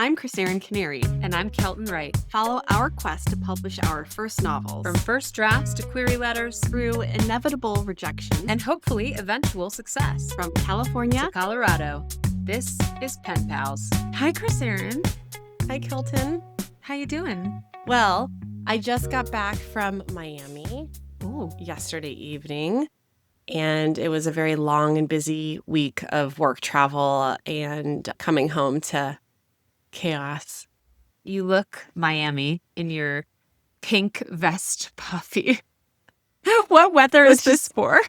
I'm Chris Aaron Canary. And I'm Kelton Wright. Follow our quest to publish our first novels. From first drafts to query letters, through inevitable rejection, and hopefully eventual success. From California to Colorado, this is Pen Pals. Hi, Chris Aaron. Hi, Kelton. How you doing? Well, I just got back from Miami Ooh. yesterday evening. And it was a very long and busy week of work travel and coming home to chaos. You look Miami in your pink vest puffy. What weather is this for?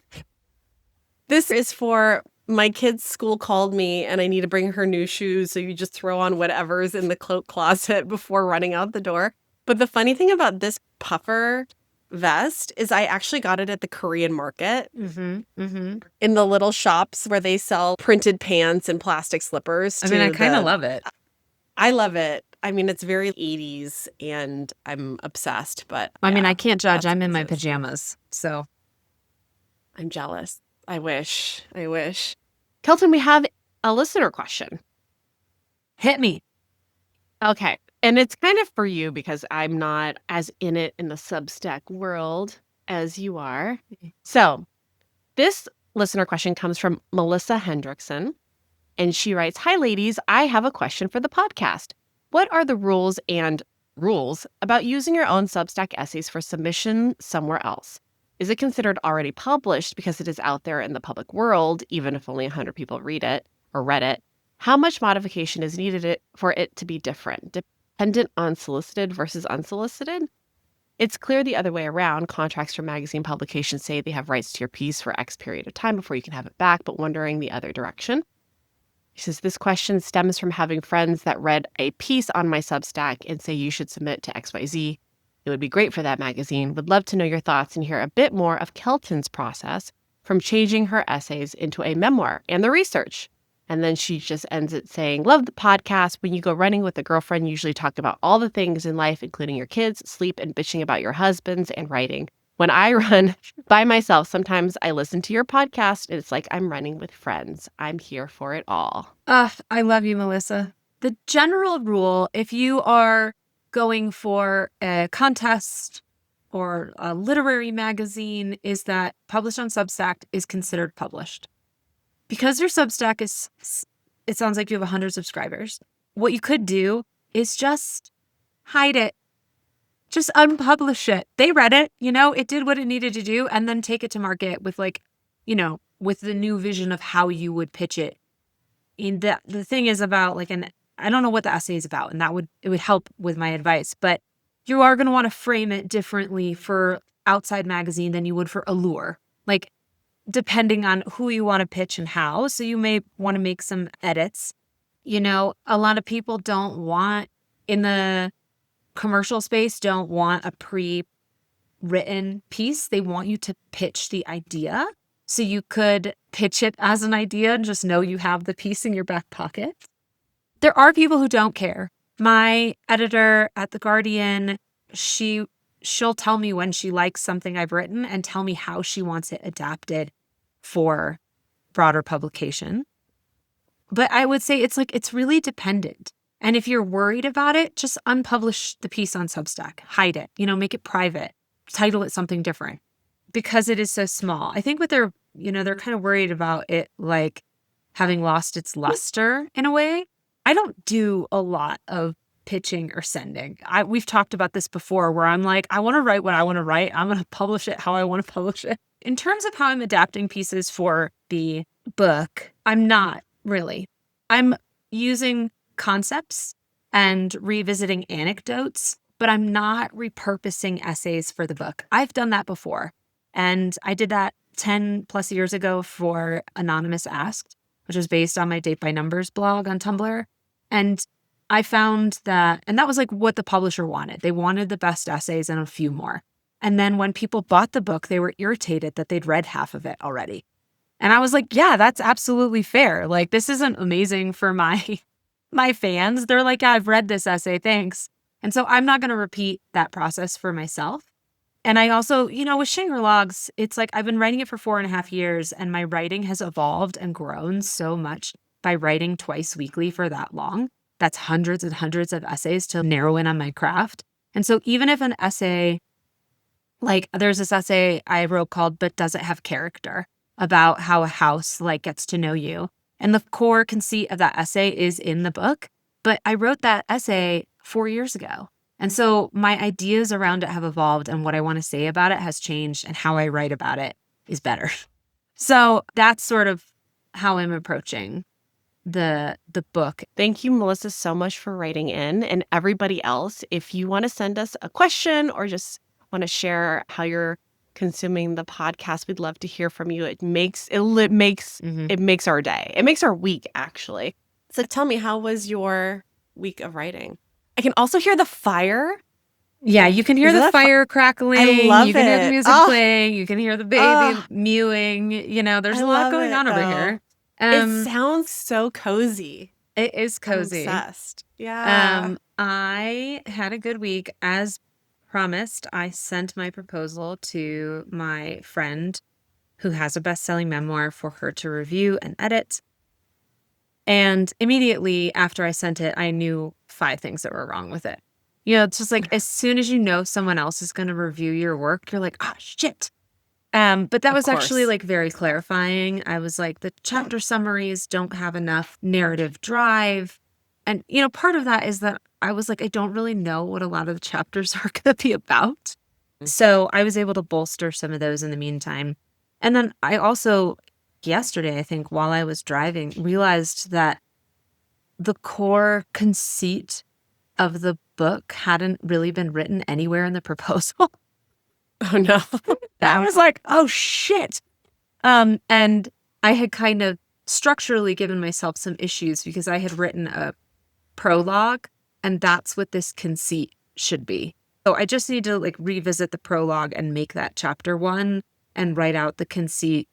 This is for my kid's school called me and I need to bring her new shoes. So you just throw on whatever's in the cloak closet before running out the door. But the funny thing about this puffer vest is I actually got it at the Korean market in the little shops where they sell printed pants and plastic slippers. I kind of love it. I love it. I mean, it's very 80s and I'm obsessed, but I can't judge. I'm in my pajamas, so I'm jealous. I wish. Kelton, we have a listener question. Hit me. Okay. And it's kind of for you because I'm not as in it in the Substack world as you are. So this listener question comes from Melissa Hendrickson. And she writes, "Hi, ladies. I have a question for the podcast. What are the rules about using your own Substack essays for submission somewhere else? Is it considered already published because it is out there in the public world, even if only 100 people read it or read it? How much modification is needed for it to be different? Dependent on solicited versus unsolicited? It's clear the other way around. Contracts for magazine publications say they have rights to your piece for X period of time before you can have it back, but wondering the other direction." She says, "This question stems from having friends that read a piece on my Substack and say you should submit to XYZ. It would be great for that magazine. Would love to know your thoughts and hear a bit more of Kelton's process from changing her essays into a memoir and the research." And then she just ends it saying, "Love the podcast. When you go running with a girlfriend, you usually talk about all the things in life, including your kids, sleep, and bitching about your husbands and writing. When I run by myself, sometimes I listen to your podcast and it's like I'm running with friends. I'm here for it all." I love you, Melissa. The general rule, if you are going for a contest or a literary magazine, is that published on Substack is considered published. Because your Substack it sounds like you have 100 subscribers. What you could do is just hide it. Just unpublish it. They read it, it did what it needed to do, and then take it to market with with the new vision of how you would pitch it. And the thing is about I don't know what the essay is about, and it would help with my advice, but you are going to want to frame it differently for Outside Magazine than you would for Allure, depending on who you want to pitch and how. So you may want to make some edits. A lot of people in the commercial space don't want a pre-written piece. They want you to pitch the idea. So you could pitch it as an idea and just know you have the piece in your back pocket. There are people who don't care. My editor at The Guardian, she'll tell me when she likes something I've written and tell me how she wants it adapted for broader publication. But I would say it's really dependent. And if you're worried about it, just unpublish the piece on Substack. Hide it, make it private. Title it something different because it is so small. I think what they're kind of worried about it having lost its luster in a way. I don't do a lot of pitching or sending. We've talked about this before where I'm I want to write what I want to write. I'm going to publish it how I want to publish it. In terms of how I'm adapting pieces for the book, I'm not really. I'm using concepts and revisiting anecdotes, but I'm not repurposing essays for the book. I've done that before. And I did that 10 plus years ago for Anonymous Asked, which was based on my Date by Numbers blog on Tumblr. And I found that was what the publisher wanted. They wanted the best essays and a few more. And then when people bought the book, they were irritated that they'd read half of it already. And I was like, yeah, that's absolutely fair. This isn't amazing for my fans. They're like, yeah, I've read this essay, thanks. And so I'm not going to repeat that process for myself. And I also, with Shangri Logs, it's I've been writing it for 4.5 years and my writing has evolved and grown so much by writing twice weekly for that long That's hundreds and hundreds of essays to narrow in on my craft. And so even if an essay, like there's this essay I wrote called But Does It Have Character, about how a house like gets to know you. And the core conceit of that essay is in the book. But I wrote that essay 4 years ago. And so my ideas around it have evolved, and what I want to say about it has changed, and how I write about it is better. So that's sort of how I'm approaching the book. Thank you, Melissa, so much for writing in. And everybody else, if you want to send us a question or just want to share how you're consuming the podcast, we'd love to hear from you. It makes our day. It makes our week, actually. So tell me, how was your week of writing? I can also hear the fire. Yeah, you can hear the fire crackling. I love You can hear the it. music playing. You can hear the baby mewing. There's a lot going on over here. It sounds so cozy. It is cozy. I'm obsessed. Yeah. I had a good week. As promised, I sent my proposal to my friend who has a best-selling memoir for her to review and edit. And immediately after I sent it, I knew 5 things that were wrong with it. It's just like as soon as you know someone else is going to review your work, you're like, oh, shit. But that was actually like very clarifying. I was like, the chapter summaries don't have enough narrative drive. And, part of that is that I was like, I don't really know what a lot of the chapters are going to be about. So I was able to bolster some of those in the meantime. And then I also, yesterday, I think, while I was driving, realized that the core conceit of the book hadn't really been written anywhere in the proposal. Oh, no. I was like, oh, shit. And I had kind of structurally given myself some issues because I had written a prologue, and that's what this conceit should be. So I just need to revisit the prologue and make that chapter 1 and write out the conceit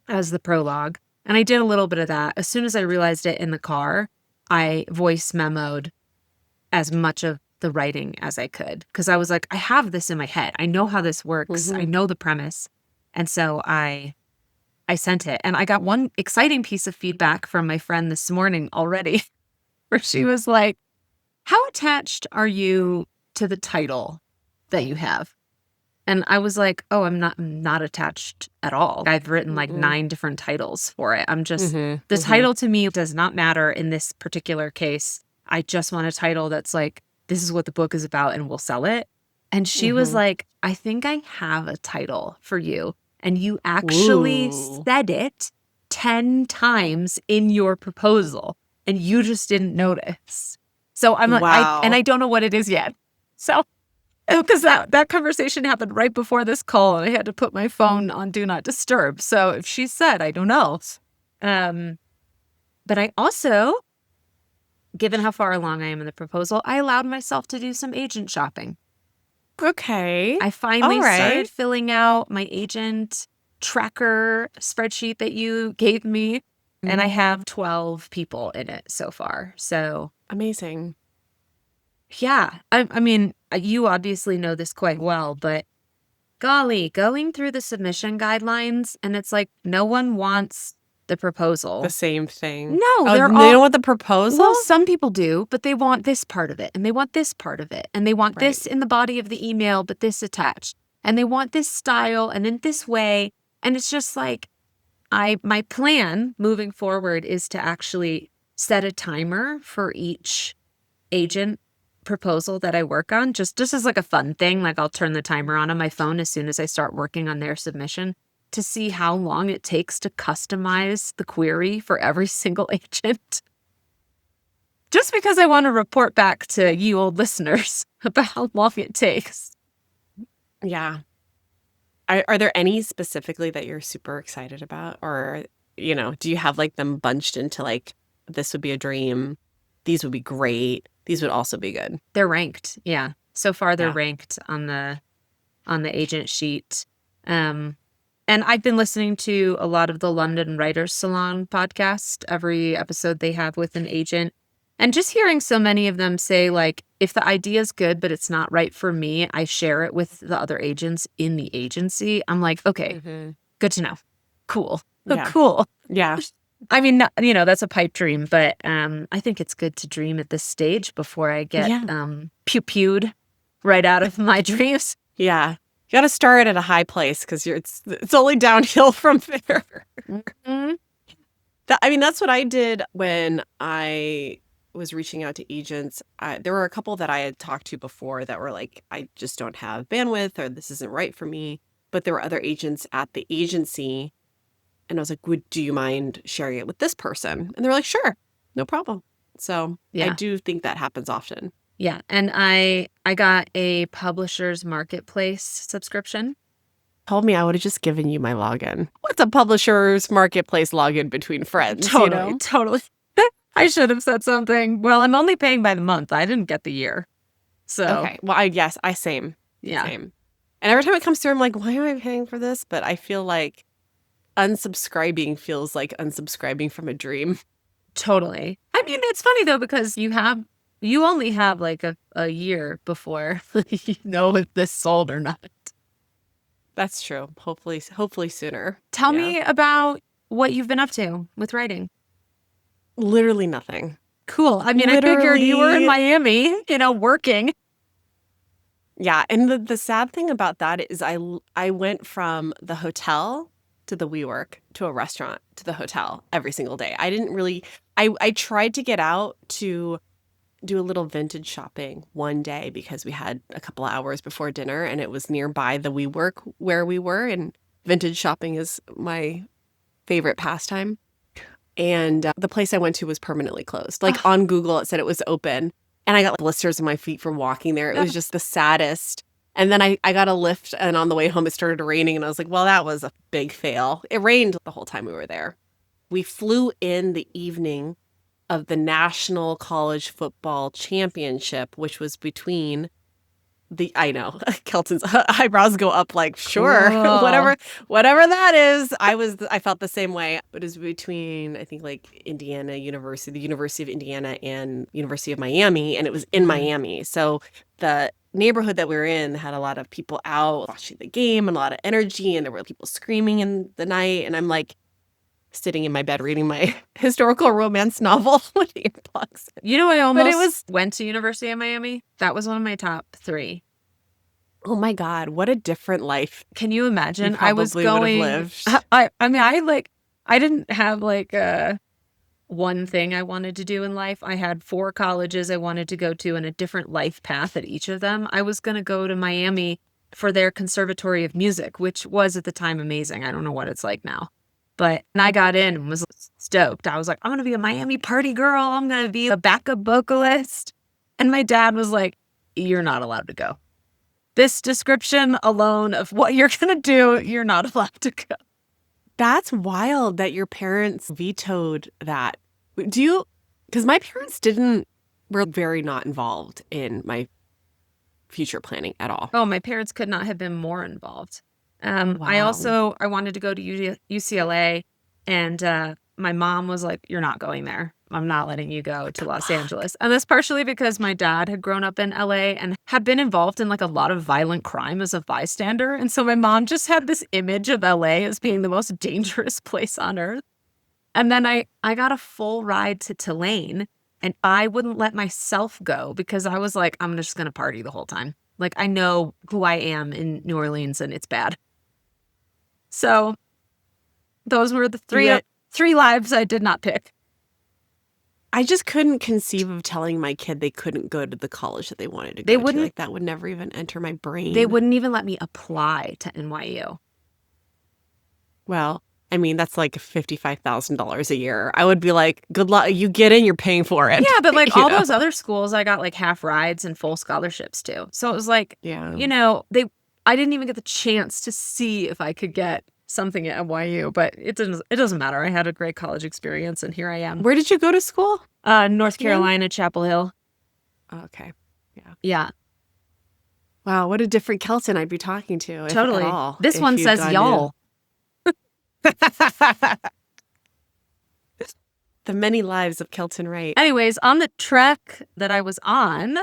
as the prologue. And I did a little bit of that. As soon as I realized it in the car, I voice memoed as much of the writing as I could, because I was like, I have this in my head. I know how this works. I know the premise. And so I sent it, and I got one exciting piece of feedback from my friend this morning already, where she was like, how attached are you to the title that you have? And I was like, oh, I'm not attached at all. I've written 9 different titles for it. I'm just, the title to me does not matter in this particular case. I just want a title that's like, this is what the book is about, and we'll sell it. And she was like, I think I have a title for you. And you actually said it 10 times in your proposal, and you just didn't notice. So I'm like, and I don't know what it is yet. So, because that conversation happened right before this call, and I had to put my phone on Do Not Disturb. So if she said, I don't know. But I also, given how far along I am in the proposal, I allowed myself to do some agent shopping. Okay. I finally started filling out my agent tracker spreadsheet that you gave me, and I have 12 people in it so far. So amazing. Yeah. I mean, you obviously know this quite well, but golly, going through the submission guidelines, and it's like no one wants the proposal. The same thing. No, they don't want the proposal? Well, some people do, but they want this part of it, and they want this part of it, and they want this in the body of the email, but this attached, and they want this style and in this way. And it's just like, my plan moving forward is to actually set a timer for each agent proposal that I work on, just as like a fun thing. Like I'll turn the timer on my phone as soon as I start working on their submission, to see how long it takes to customize the query for every single agent. Just because I want to report back to you old listeners about how long it takes. Yeah. Are there any specifically that you're super excited about? Or, do you have them bunched into this would be a dream, these would be great, these would also be good? They're ranked. Yeah. So far they're ranked on the agent sheet. And I've been listening to a lot of the London Writers Salon podcast, every episode they have with an agent. And just hearing so many of them say, if the idea is good, but it's not right for me, I share it with the other agents in the agency. I'm like, okay, good to know. Cool. Yeah. Cool. Yeah. I mean, that's a pipe dream, but I think it's good to dream at this stage before I get Yeah. pew-pewed right out of my dreams. Yeah. You got to start at a high place because it's only downhill from there. Mhm. That's what I did when I was reaching out to agents. There were a couple that I had talked to before that were like, I just don't have bandwidth or this isn't right for me. But there were other agents at the agency. And I was like, do you mind sharing it with this person? And they're like, sure, no problem. So I Yeah. do think that happens often. Yeah. And I got a publisher's marketplace subscription. Told me I would have just given you my login. What's a publisher's marketplace login between friends? Totally. Totally. I should have said something. Well, I'm only paying by the month. I didn't get the year. So, Okay. Well, I same. yeah, Same. And every time it comes through, I'm like, why am I paying for this? But I feel like unsubscribing feels like unsubscribing from a dream. totally. I mean, it's funny though, because you only have like a year before you know if this sold or not. That's true. Hopefully sooner. Tell Yeah. me about what you've been up to with writing. Literally nothing. Cool. I mean, I figured you were in Literally. Miami, working. Yeah. And the sad thing about that is I went from the hotel to the WeWork to a restaurant to the hotel every single day. I didn't really, I tried to get out to do a little vintage shopping one day because we had a couple of hours before dinner and it was nearby the WeWork where we were. And vintage shopping is my favorite pastime. And the place I went to was permanently closed. Like on Google, it said it was open. And I got blisters on my feet from walking there. It was just the saddest. And then I got a lift, and on the way home, it started raining. And I was like, well, that was a big fail. It rained the whole time we were there. We flew in the evening of the National College Football Championship, which was between I know, Kelton's eyebrows go up like, sure, Cool. whatever that is. I felt the same way. But it was between, I think, like Indiana University, the University of Indiana and University of Miami, and it was in Miami. So the neighborhood that we were in had a lot of people out watching the game and a lot of energy, and there were people screaming in the night. And I'm like sitting in my bed reading my historical romance novel with earplugs. I almost went to University of Miami. That was one of my top 3. Oh my God, what a different life. Can you imagine? You I was probably would have going. lived. I didn't have like one thing I wanted to do in life. I had 4 colleges I wanted to go to and a different life path at each of them. I was going to go to Miami for their Conservatory of Music, which was at the time amazing. I don't know what it's like now. But I got in and was stoked. I was like, I'm going to be a Miami party girl. I'm going to be a backup vocalist. And my dad was like, you're not allowed to go. This description alone of what you're going to do, you're not allowed to go. That's wild that your parents vetoed that. Because my parents were very not involved in my future planning at all. Oh, my parents could not have been more involved. Wow. I wanted to go to UCLA, and my mom was like, you're not going there. I'm not letting you go to Los Angeles. And that's partially because my dad had grown up in LA and had been involved in like a lot of violent crime as a bystander. And so my mom just had this image of LA as being the most dangerous place on earth. And then I got a full ride to Tulane, and I wouldn't let myself go because I was like, I'm just going to party the whole time. Like, I know who I am in New Orleans and it's bad. So those were the three lives I did not pick. I just couldn't conceive of telling my kid they couldn't go to the college that they wanted to go They to. wouldn't. Like, that would never even enter my brain. They wouldn't even let me apply to NYU. Well, I mean, that's like $55,000 a year. I would be like, good luck. You get in, you're paying for it. Yeah, but like all those other schools, I got like half rides and full scholarships too. So it was like, Yeah. I didn't even get the chance to see if I could get something at NYU, but it doesn't matter. I had a great college experience, and here I am. Where did you go to school? North Carolina, Chapel Hill. Okay. Yeah. Yeah. Wow, what a different Kelton I'd be talking to. Totally. If at all, This if one you'd says gone y'all. The many lives of Kelton Wright. Anyways, on the trek that I was on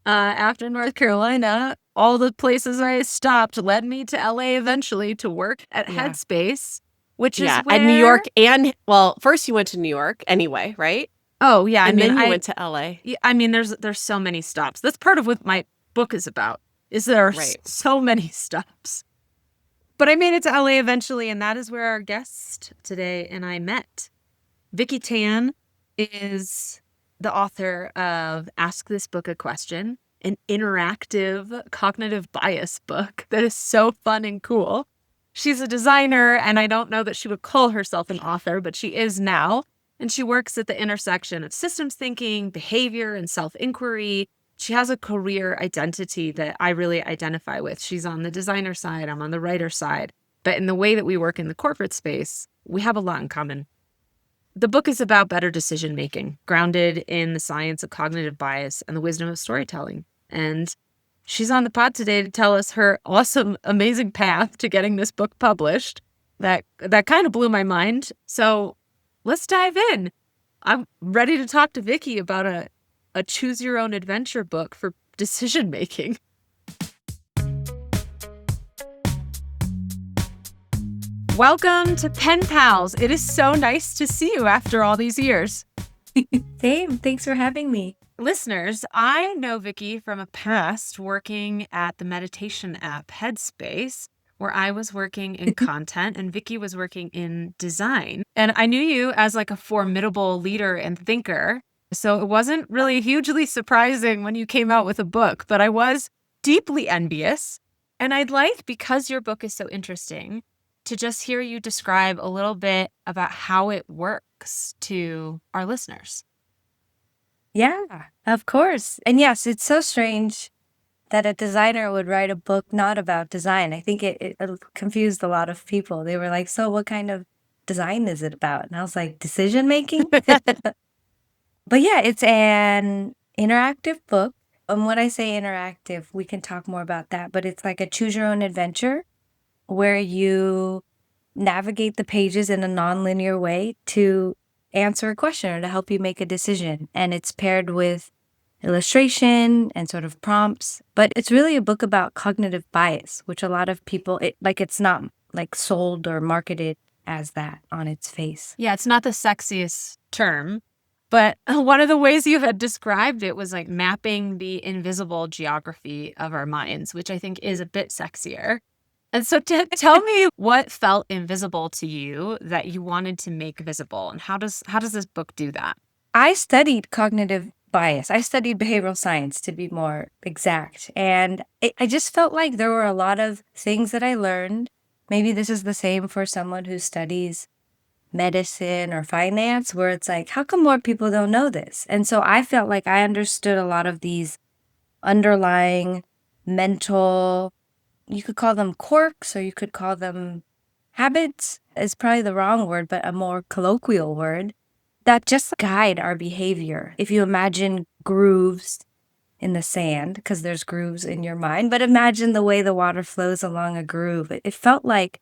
after North Carolina, all the places I stopped led me to LA eventually to work at Yeah. Headspace. which is Yeah, and New York where well, first you went to New York anyway, right? oh, yeah, And then you went to LA. yeah, I mean, there's so many stops. That's part of what my book is about, is there are Right. so many stops. But I made it to LA eventually, and that is where our guest today and I met. Vicki Tan is the author of Ask This Book a Question, an interactive cognitive bias book that is so fun and cool. She's a designer, and I don't know that she would call herself an author, but she is now. And she works at the intersection of systems thinking, behavior, and self inquiry. She has a career identity that I really identify with. She's on the designer side, I'm on the writer side. But in the way that we work in the corporate space, we have a lot in common. The book is about better decision making, grounded in the science of cognitive bias and the wisdom of storytelling. And she's on the pod today to tell us her awesome, amazing path to getting this book published. That kind of blew my mind. So let's dive in. I'm ready to talk to Vicki about a choose your own adventure book for decision making. Welcome to Pen Pals. It is so nice to see you after all these years. Same. Thanks for having me. Listeners, I know Vicki from a past working at the meditation app Headspace, where I was working in content and Vicki was working in design. And I knew you as like a formidable leader and thinker. So it wasn't really hugely surprising when you came out with a book, but I was deeply envious. And I'd like, because your book is so interesting, to just hear you describe a little bit about how it works to our listeners. Yeah, of course. And yes, it's so strange that a designer would write a book not about design. I think it confused a lot of people. They were like, so what kind of design is it about? And I was like, decision making? But yeah, it's an interactive book. And when I say interactive, we can talk more about that. But it's like a choose your own adventure where you navigate the pages in a nonlinear way to answer a question or to help you make a decision. And it's paired with illustration and sort of prompts. But it's really a book about cognitive bias, which a lot of people, it's not like sold or marketed as that on its face. Yeah, it's not the sexiest term, but one of the ways you had described it was like mapping the invisible geography of our minds, which I think is a bit sexier. And so tell me what felt invisible to you that you wanted to make visible, and how does this book do that? I studied cognitive bias. I studied behavioral science to be more exact. And I just felt like there were a lot of things that I learned. Maybe this is the same for someone who studies medicine or finance, where it's like, how come more people don't know this? And so I felt like I understood a lot of these underlying mental, you could call them quirks or you could call them habits, is probably the wrong word, but a more colloquial word that just guide our behavior. If you imagine grooves in the sand, because there's grooves in your mind, but imagine the way the water flows along a groove. It felt like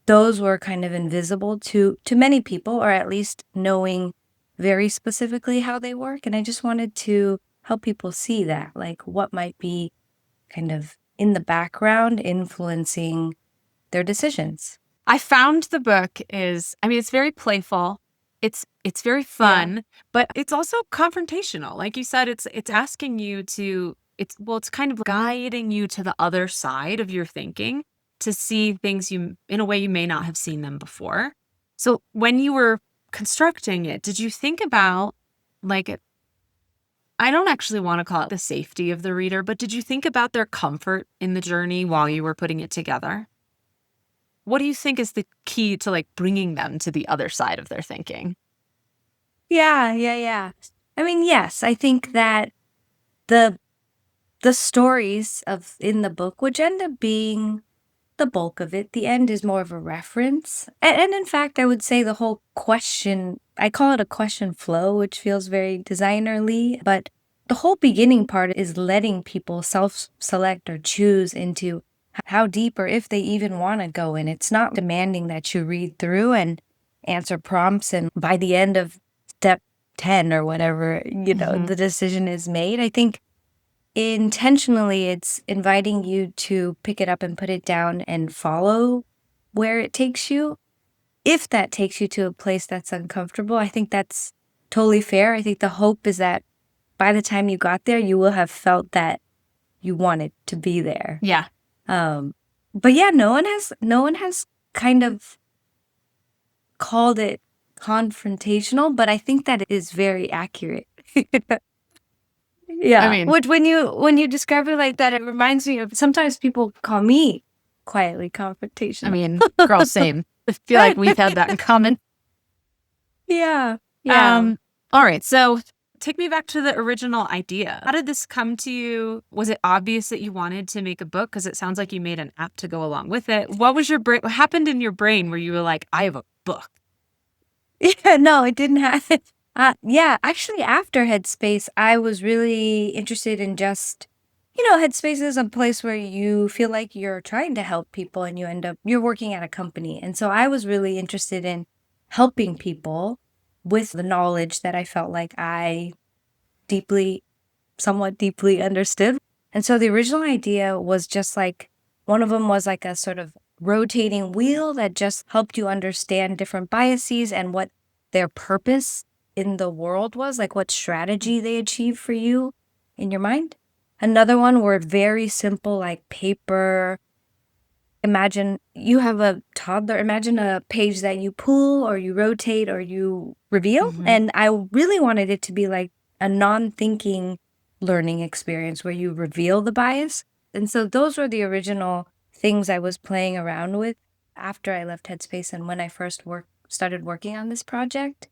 those were kind of invisible to many people, or at least knowing very specifically how they work. And I just wanted to help people see that, like what might be kind of in the background influencing their decisions. I found the book is, I mean, it's very playful. It's very fun, but it's also confrontational. Like you said, it's asking you to, it's kind of guiding you to the other side of your thinking to see things in a way you may not have seen them before. So when you were constructing it, did you think about like, I don't actually want to call it the safety of the reader, but did you think about their comfort in the journey while you were putting it together? What do you think is the key to like bringing them to the other side of their thinking? Yeah. I mean, yes, I think that the the stories of in the book, which end up being the bulk of it, the end is more of a reference. And in fact, I would say the whole question, I call it a question flow, which feels very designerly, but the whole beginning part is letting people self-select or choose into how deep or if they even want to go in. It's not demanding that you read through and answer prompts and by the end of step 10 or whatever, the decision is made. I think intentionally it's inviting you to pick it up and put it down and follow where it takes you. if that takes you to a place that's uncomfortable, I think that's totally fair. I think the hope is that by the time you got there, you will have felt that you wanted to be there. Yeah. But yeah, no one has kind of called it confrontational, but I think that is very accurate. I Yeah. mean, Which when you describe it like that, it reminds me of sometimes people call me quietly confrontational. girl, same. I feel like we've had that in common. Yeah. Yeah. All right. So take me back to the original idea. How did this come to you? Was it obvious that you wanted to make a book? Because it sounds like you made an app to go along with it. What was your brain? What happened in your brain where you were like, I have a book? Yeah, no, it didn't happen. Yeah, actually, after Headspace, I was really interested in just, Headspace is a place where you feel like you're trying to help people and you're working at a company. And so I was really interested in helping people with the knowledge that I felt like I deeply, somewhat deeply understood. And so the original idea was just like one of them was like a sort of rotating wheel that just helped you understand different biases and what their purpose in the world was, like what strategy they achieve for you in your mind. Another one were very simple, like paper. Imagine you have a toddler. Imagine a page that you pull or you rotate or you reveal. Mhm. And I really wanted it to be like a non thinking learning experience where you reveal the bias. And so those were the original things I was playing around with after I left Headspace and when I first started working on this project.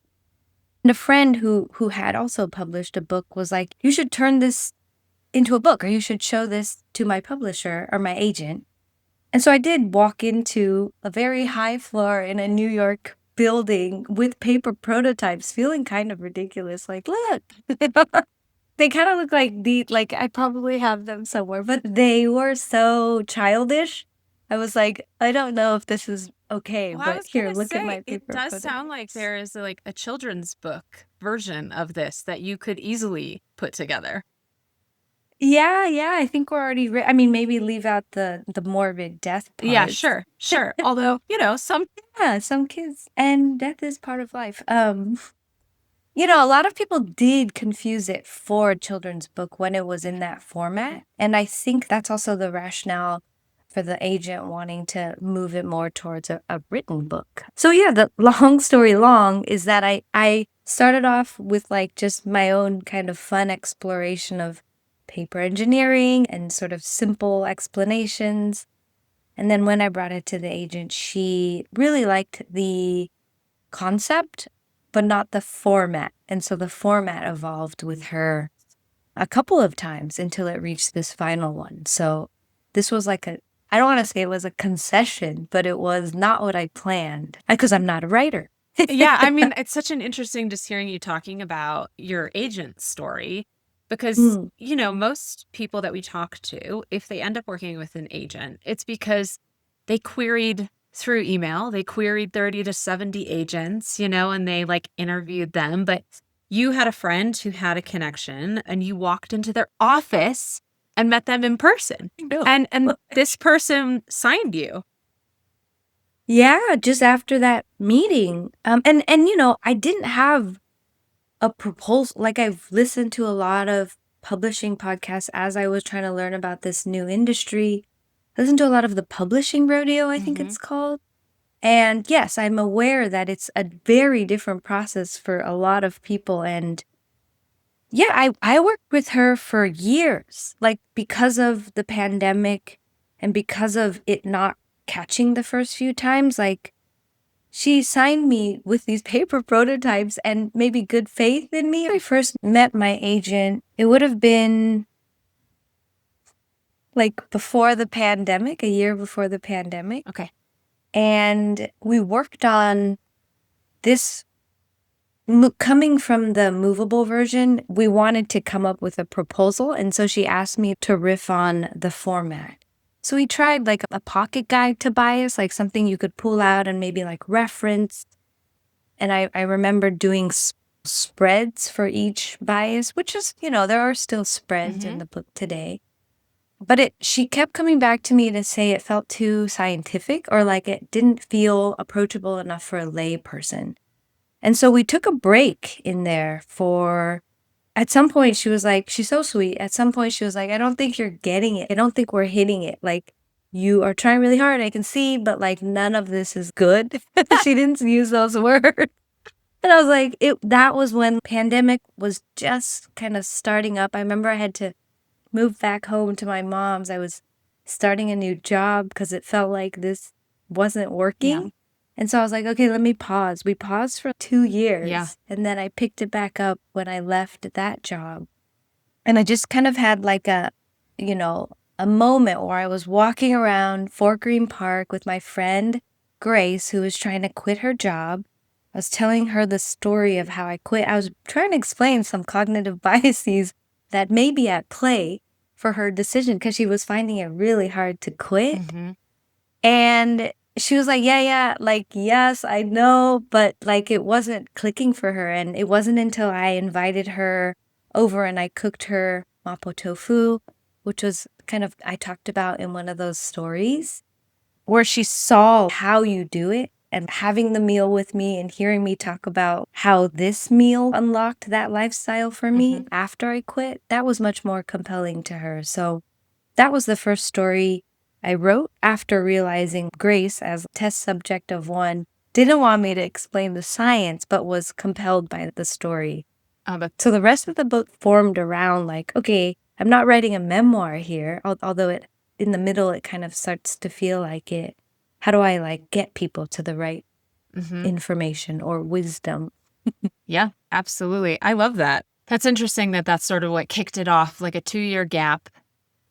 And a friend who had also published a book was like, you should turn this into a book or you should show this to my publisher or my agent. And so I did walk into a very high floor in a New York building with paper prototypes, feeling kind of ridiculous. Like, look, they kind of look like I probably have them somewhere, but they were so childish. I was like, I don't know if this is okay, Well, I but was here, gonna look at say my it paper does sound like prototypes. there is like a children's book version of this that you could easily put together. Yeah, yeah, I think we're already. I mean, maybe leave out the morbid death Yeah, parts. sure, sure. Although, some Yeah, some kids, and death is part of life. A lot of people did confuse it for a children's book when it was in that format. And I think that's also the rationale for the agent wanting to move it more towards a written book. So yeah, the long story long is that I started off with like just my own kind of fun exploration of paper engineering and sort of simple explanations. And then when I brought it to the agent, she really liked the concept, but not the format. And so the format evolved with her a couple of times until it reached this final one. So this was like I don't want to say it was a concession, but it was not what I planned because I'm not a writer. Yeah, it's such an interesting just hearing you talking about your agent's story because, Mm. most people that we talk to, if they end up working with an agent, it's because they queried through email, they queried 30 to 70 agents, and they like interviewed them. But you had a friend who had a connection and you walked into their office and met them in person. No. And this person signed you. Yeah, just after that meeting. And I didn't have a proposal. Like I've listened to a lot of publishing podcasts as I was trying to learn about this new industry. I listened to a lot of the publishing rodeo, I think Hmm. it's called. And yes, I'm aware that it's a very different process for a lot of people. And yeah, I worked with her for years, like because of the pandemic and because of it not catching the first few times, like she signed me with these paper prototypes and maybe good faith in me. I first met my agent, it would have been like before the pandemic, a year before the pandemic. Okay. And we worked on this coming from the movable version. We wanted to come up with a proposal. And so she asked me to riff on the format. So we tried like a pocket guide to bias, like something you could pull out and maybe like reference. And I remember doing spreads for each bias, which is, there are still spreads in Hmm. the book today. But she kept coming back to me to say it felt too scientific or like it didn't feel approachable enough for a lay person. And so we took a break in there for, at some point she was like, she's so sweet. At some point she was like, I don't think you're getting it. I don't think we're hitting it. Like, you are trying really hard, I can see, but like none of this is good. She didn't use those words. And I was like, that was when pandemic was just kind of starting up. I remember I had to move back home to my mom's. I was starting a new job because it felt like this wasn't working. Yeah. And so I was like, okay, let me pause. We paused for 2 years. Yeah. And then I picked it back up when I left that job. And I just kind of had like a moment where I was walking around Fort Greene Park with my friend Grace, who was trying to quit her job. I was telling her the story of how I quit. I was trying to explain some cognitive biases that may be at play for her decision because she was finding it really hard to quit. Mm-hmm. And she was like, yeah, like, yes, I know, but like it wasn't clicking for her. And it wasn't until I invited her over and I cooked her mapo tofu, which was kind of, I talked about in one of those stories, where she saw how you do it and having the meal with me and hearing me talk about how this meal unlocked that lifestyle for me after I quit. That was much more compelling to her. So that was the first story I wrote after realizing Grace, as test subject of one, didn't want me to explain the science, but was compelled by the story. So the rest of the book formed around like, okay, I'm not writing a memoir here, although in the middle it kind of starts to feel like it. How do I like get people to the right information or wisdom? Yeah, absolutely. I love that. That's interesting that that's sort of what kicked it off, like a 2-year gap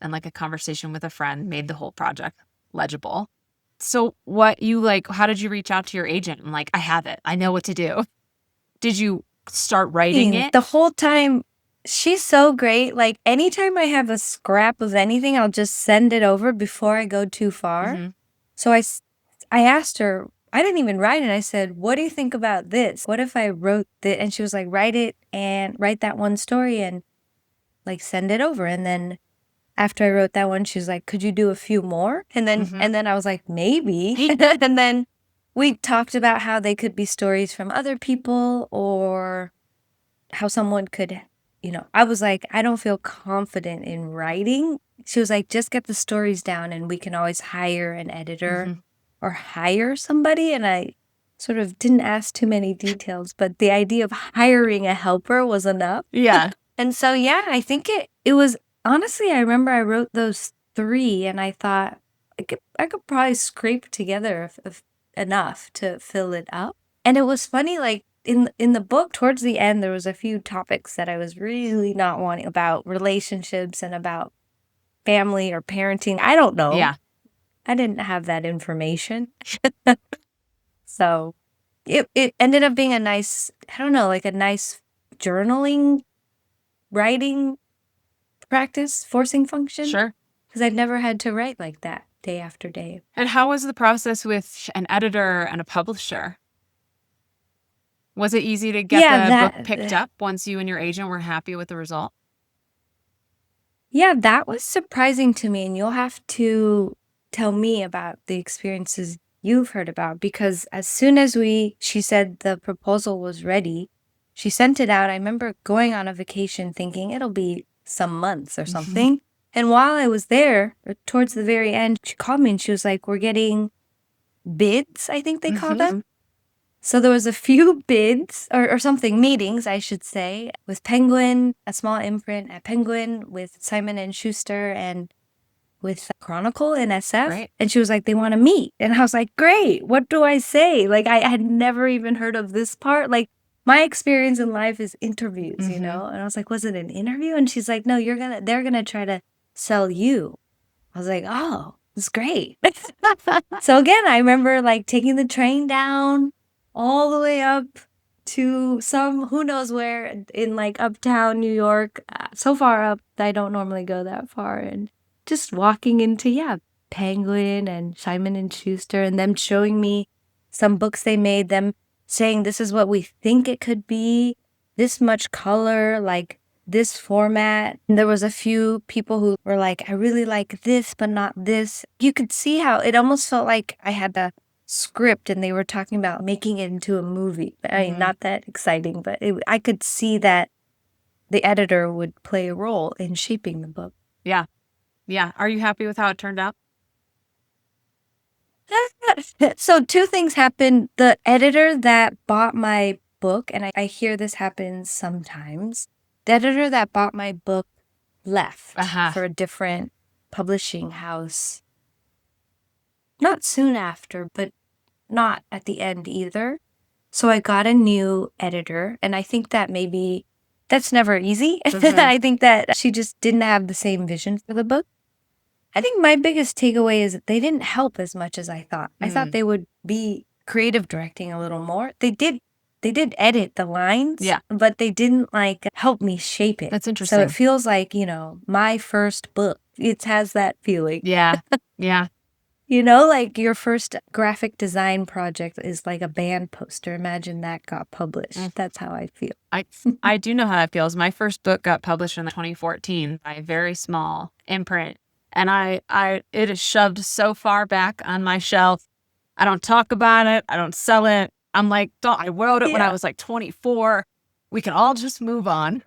and like a conversation with a friend made the whole project legible. So how did you reach out to your agent and like, I have it, I know what to do? Did you start writing it? The whole time, she's so great. Like anytime I have a scrap of anything, I'll just send it over before I go too far. So I asked her, I didn't even write it. I said, what do you think about this? What if I wrote this? And she was like, write it and write that one story and like send it over. And then after I wrote that one, she was like, could you do a few more? And then I was like, maybe. And then we talked about how they could be stories from other people or how someone could, I was like, I don't feel confident in writing. She was like, just get the stories down and we can always hire an editor or hire somebody. And I sort of didn't ask too many details, but the idea of hiring a helper was enough. Yeah. And so, yeah, I think it was, honestly, I remember I wrote those 3 and I thought I could probably scrape together enough to fill it up. And it was funny, like in the book, towards the end, there was a few topics that I was really not wanting about relationships and about family or parenting. I don't know. Yeah. I didn't have that information. So it ended up being a nice, I don't know, like a nice journaling, writing practice, forcing function. Sure. Because I'd never had to write like that day after day. And how was the process with an editor and a publisher? Was it easy to get the book picked up once you and your agent were happy with the result? Yeah, that was surprising to me. And you'll have to tell me about the experiences you've heard about. Because as soon as she said the proposal was ready, she sent it out. I remember going on a vacation thinking it'll be some months or something. And while I was there, towards the very end, she called me and she was like, we're getting bids, I think they call them. So there was a few bids or something, meetings, I should say, with Penguin, a small imprint at Penguin, with Simon & Schuster, and with Chronicle and SF. Right. And she was like, they want to meet. And I was like, great, what do I say? Like, I had never even heard of this part. Like, my experience in life is interviews, And I was like, was it an interview? And she's like, no, they're going to try to sell you. I was like, oh, it's great. So again, I remember like taking the train down all the way up to who knows where in like uptown New York, so far up that I don't normally go that far, and just walking into, Penguin and Simon & Schuster, and them showing me some books they made, them saying this is what we think it could be, this much color, like this format. And there was a few people who were like, I really like this, but not this. You could see how it almost felt like I had a script and they were talking about making it into a movie. I mean, not that exciting, but I could see that the editor would play a role in shaping the book. Yeah. Yeah. Are you happy with how it turned out? So two things happened. The editor that bought my book, and I hear this happens sometimes, the editor that bought my book left for a different publishing house. Not soon after, but not at the end either. So I got a new editor, and I think that maybe that's never easy. I think that she just didn't have the same vision for the book. I think my biggest takeaway is that they didn't help as much as I thought. I thought they would be creative directing a little more. They did edit the lines, but they didn't like help me shape it. That's interesting. So it feels like, my first book. It has that feeling. Yeah. Yeah. Like your first graphic design project is like a band poster. Imagine that got published. That's how I feel. I do know how that feels. My first book got published in 2014 by a very small imprint. And it is shoved so far back on my shelf. I don't talk about it. I don't sell it. I'm like, I wrote it when I was like 24. We can all just move on.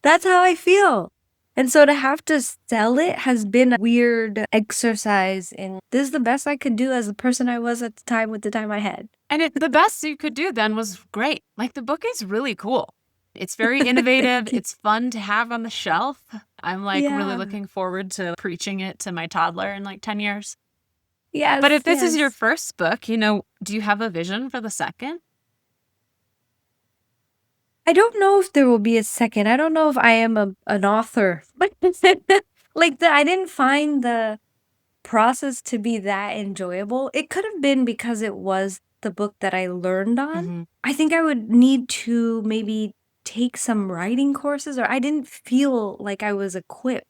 That's how I feel. And so to have to sell it has been a weird exercise in this is the best I could do as the person I was at the time with the time I had. And the best you could do then was great. Like the book is really cool. It's very innovative. It's fun to have on the shelf. I'm like really looking forward to preaching it to my toddler in like 10 years. Yes. But if this is your first book, do you have a vision for the second? I don't know if there will be a second. I don't know if I am an author. I didn't find the process to be that enjoyable. It could have been because it was the book that I learned on. I think I would need to maybe take some writing courses, or I didn't feel like I was equipped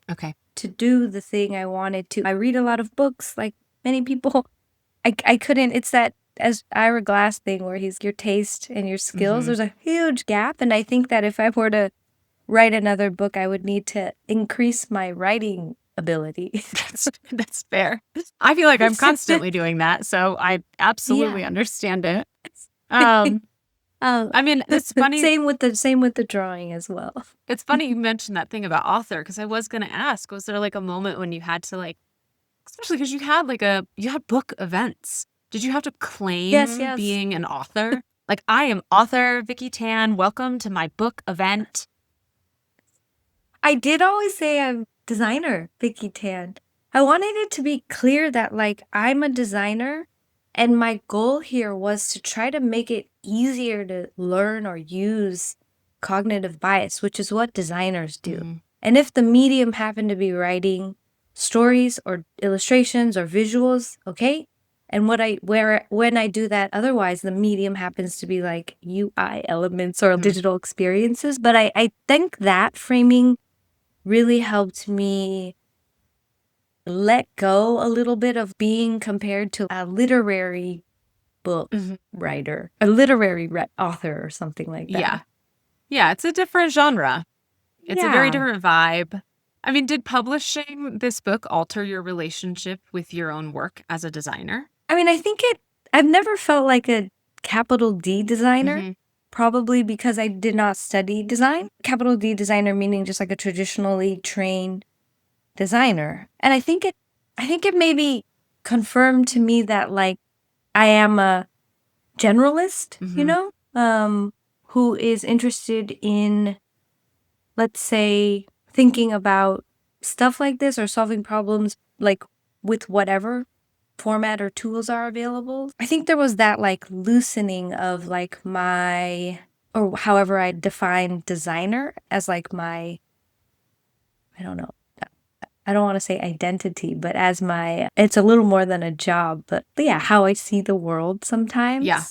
to do the thing I wanted to. I read a lot of books like many people. I couldn't. It's that as Ira Glass thing where he's your taste and your skills. There's a huge gap. And I think that if I were to write another book, I would need to increase my writing ability. That's fair. I feel like I'm constantly doing that. So I absolutely understand it. I mean, it's funny. Same with the drawing as well. It's funny you mentioned that thing about author, because I was going to ask, was there like a moment when you had to especially because you had book events. Did you have to claim being an author? Like, I am author Vicki Tan. Welcome to my book event. I did always say I'm designer Vicki Tan. I wanted it to be clear that I'm a designer. And my goal here was to try to make it easier to learn or use cognitive bias, which is what designers do. And if the medium happened to be writing stories or illustrations or visuals, okay? And when I do that, otherwise the medium happens to be like UI elements or digital experiences. But I think that framing really helped me let go a little bit of being compared to a literary book writer, a literary author or something like that. Yeah, it's a different genre. It's a very different vibe. I mean, did publishing this book alter your relationship with your own work as a designer? I mean, I've never felt like a capital D designer, probably because I did not study design. Capital D designer meaning just like a traditionally trained designer. And I think it maybe confirmed to me that I am a generalist, who is interested in, let's say, thinking about stuff like this or solving problems with whatever format or tools are available. I think there was that loosening of my, or however I define designer as my, I don't know, I don't want to say identity, but as it's a little more than a job, but yeah, how I see the world sometimes. Yeah.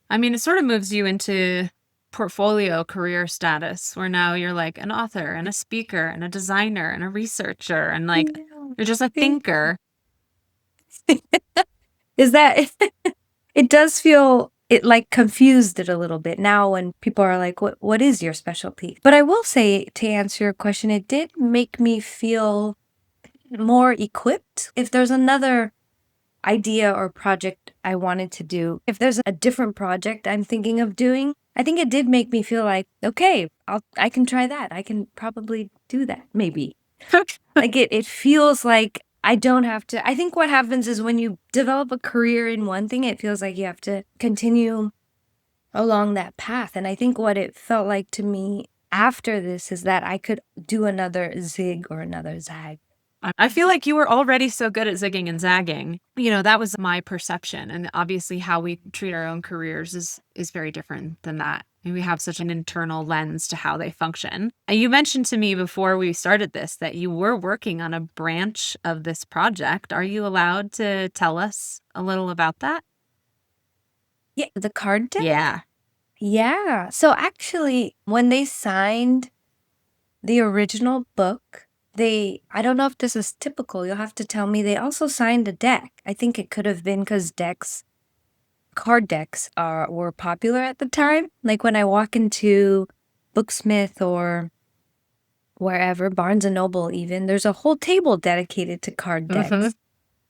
I mean, it sort of moves you into portfolio career status where now you're like an author and a speaker and a designer and a researcher and you're just a thinker. Is that, it does feel it like confused it a little bit now when people are like, what is your specialty? But I will say, to answer your question, it did make me feel more equipped. If there's another idea or project I wanted to do, if there's a different project I'm thinking of doing, I think it did make me feel like, okay, I can try that. I can probably do that, maybe. Like it feels like I don't have to. I think what happens is when you develop a career in one thing, it feels like you have to continue along that path. And I think what it felt like to me after this is that I could do another zig or another zag. I feel like you were already so good at zigging and zagging. That was my perception. And obviously how we treat our own careers is very different than that. And we have such an internal lens to how they function. And you mentioned to me before we started this that you were working on a branch of this project. Are you allowed to tell us a little about that? Yeah, the card deck? Yeah. Yeah. So actually, when they signed the original book, I don't know if this is typical, you'll have to tell me, they also signed a deck. I think it could have been because card decks were popular at the time. Like when I walk into Booksmith or wherever, Barnes and Noble even, there's a whole table dedicated to card decks. Mm-hmm.